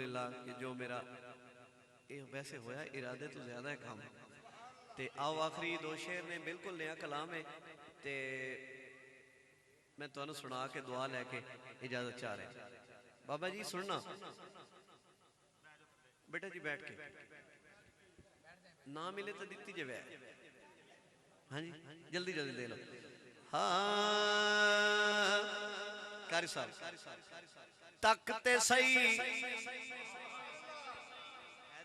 अल्हम्दुलिल्लाह कि जो मेरा ये वैसे होया इरादे तो ज़्यादा है काम। ते आओ आखिरी दो शेर ने बिल्कुल नया कलाम है ते मैं तुहानू सुना के दुआ लैके इजाजत चाह रहा। बाबा जी सुनना बेटा जी बैठ के ना मिले तो दिती जे वै। हाँ जी जल्दी जल्दी दे लो। हाँ कारी साहब तकते सही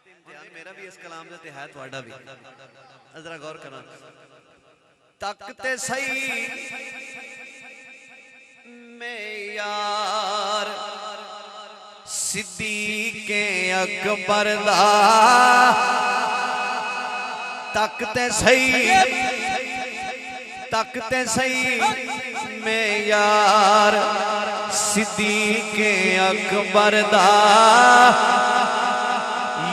इम्तिहान मेरा भी इस कलाम से है थोड़ा भी जरा गौर करना। तकते सही में यार सिद्दीक़े अकबर दा तकते सही में यार सिद्दीक़े अकबर दा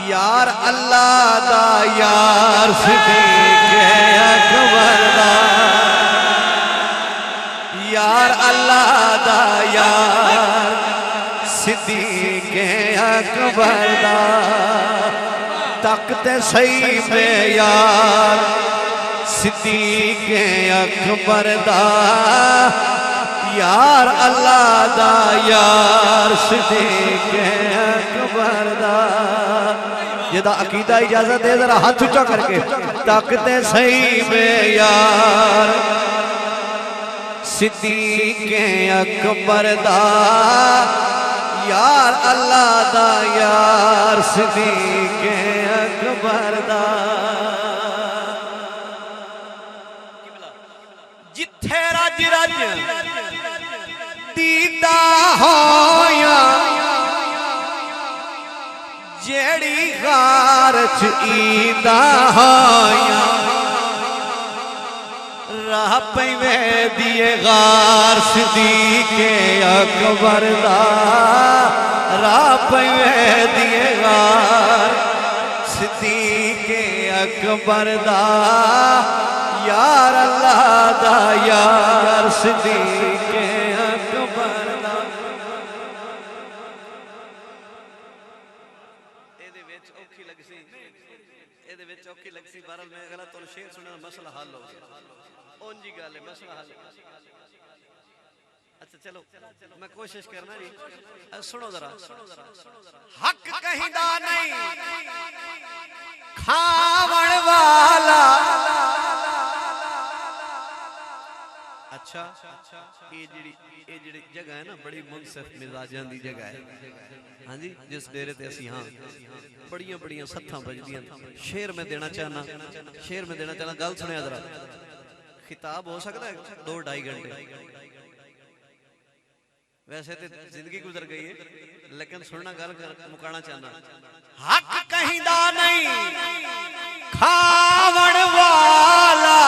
यार अल्लाह दा यार सिद्दीक़े अकबर दा यार अल्लाह दा यार सिद्दीक़े अकबर दा तकते सही में यार सिद्दीक़े अकबर दा यार अल्लाह दा यार सिद्दीक़े अकबर दा जेदा अकीदा इजाजत दे जरा हाथ ऊंचा करके तकते सही में यार सिद्दीक़े अकबर दा यार अल्लाह दा यार सिद्दीक़े अकबर दा जिथे रज रज दीदा होया जेड़ी गार च ईदा होया राह पैवे दिए गार सिद्दीक़े अकबर दा राह पैवे दिए गार सिद्दीक़े अकबर दा यार अल्लाह दा यार सिद्दीक़े अकबर दा औखी लग सी बहरहाल मैं अगर तुहानू शेर सुनना मसला हल हो गया ओंजी गल है मसला हल। अच्छा चलो मैं कोशिश करना जी सुनो जरा हक कहिंदा नहीं खावण वाला। अच्छा ये जिहड़ी जगह है ना बड़ी मुनसिफ मिजाजां दी जगह है। हाँ जी जिस डेरे ते असीं हाँ बड़ियां बड़ियां सत्थां बजदियां। शेर में देना चाहना गल सुनिया जरा। खिताब हो सकता है 2-2.5 घंटे वैसे तो जिंदगी गुजर गई है लेकिन सुनना गल मुकाना चाहना। हक कहिंदा नहीं खावण वाला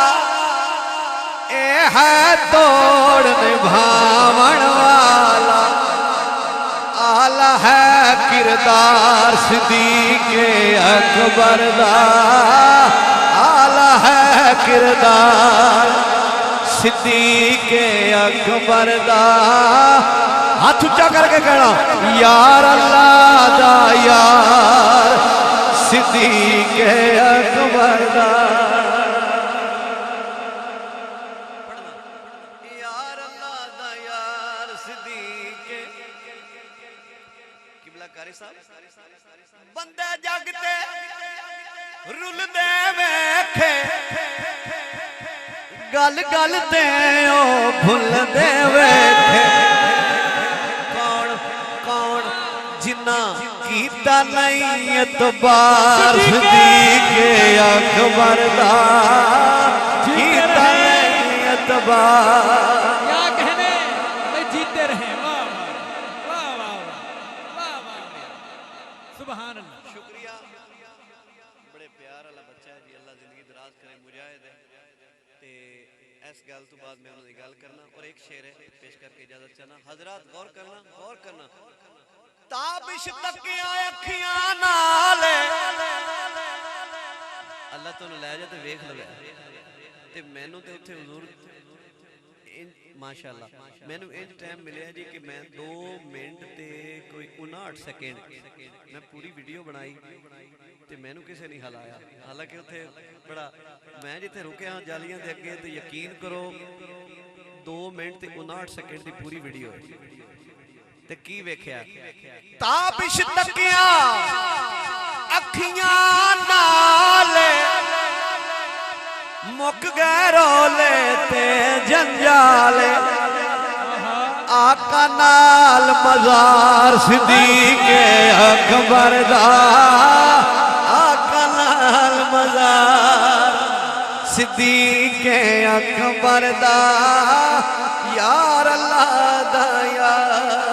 ए है तोड़ निभावण वाला आला है किरदार सिद्दीक़े अकबर दा आला है किरदार सिद्दीक़े अकबर दा। हाथ ऊंचा करके कहना यार अल्लाह दा यार सिद्दीक़े अकबर दा यार अल्लाह दा यार सिद्दीक़े। किबला कारी साहब बंदे जगते रुलदे वेखे गल गल ते ओ भुलदे वेखे कौन कौन जिन्ना कीता नहीं एतबार सिद्दीक़े अकबर दा कीता नहीं एतबार। क्या कहने मैं जीते रहे। वाह वाह वाह वाह वाह वाह सुभान अल्लाह। शुक्रिया बड़े प्यार वाला बच्चा है जी अल्लाह जिंदगी दराज करे मुजाहिद है। ते इस गल तो बाद मैं उन्होंने गल करना और एक शेर है पेश करके इजाजत चाहना। हजरात गौर करना ताबिश तकिया अखियां नाल अल्लाह तो लै जा ते वेख लवे ते मैनू ते उत्थे हुजूर माशाअल्लाह मैनू इंज टाइम मिले जी कि मैं 2 मिनट ते कोई 59 सेकंड मैं पूरी वीडियो बनाई ते मैनू किसी नहीं हिलाया। हालांकि उत्थे बड़ा मैं जिथे रुके हाँ जालियां दे अगे तो यकीन करो 2 मिनट ते 59 सेकंड की पूरी वीडियो है। ते की वेख्या ताबिश तकिया अखियां नाले मुक गए रोले ते जंजाले आका नाल मजार सिद्दीक़े अकबर दा आका नाल मजार सिद्दीक़े अकबर दा यार अल्लाह दा यार